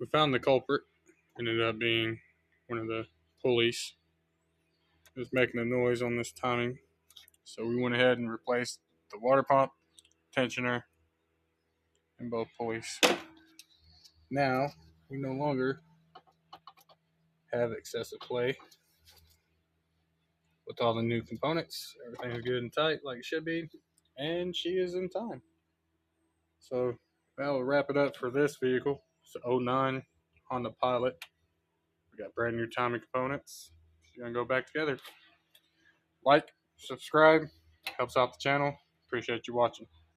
We found the culprit. Ended up being one of the pulleys. It was making a noise on this timing. So we went ahead and replaced the water pump, tensioner, and both pulleys. Now, we no longer have excessive play with all the new components. Everything's good and tight like it should be, and she is in time. So that will wrap it up for this vehicle. It's a 09 Honda Pilot. We got brand new timing components. It's gonna go back together. Like, subscribe, helps out the channel. Appreciate you watching.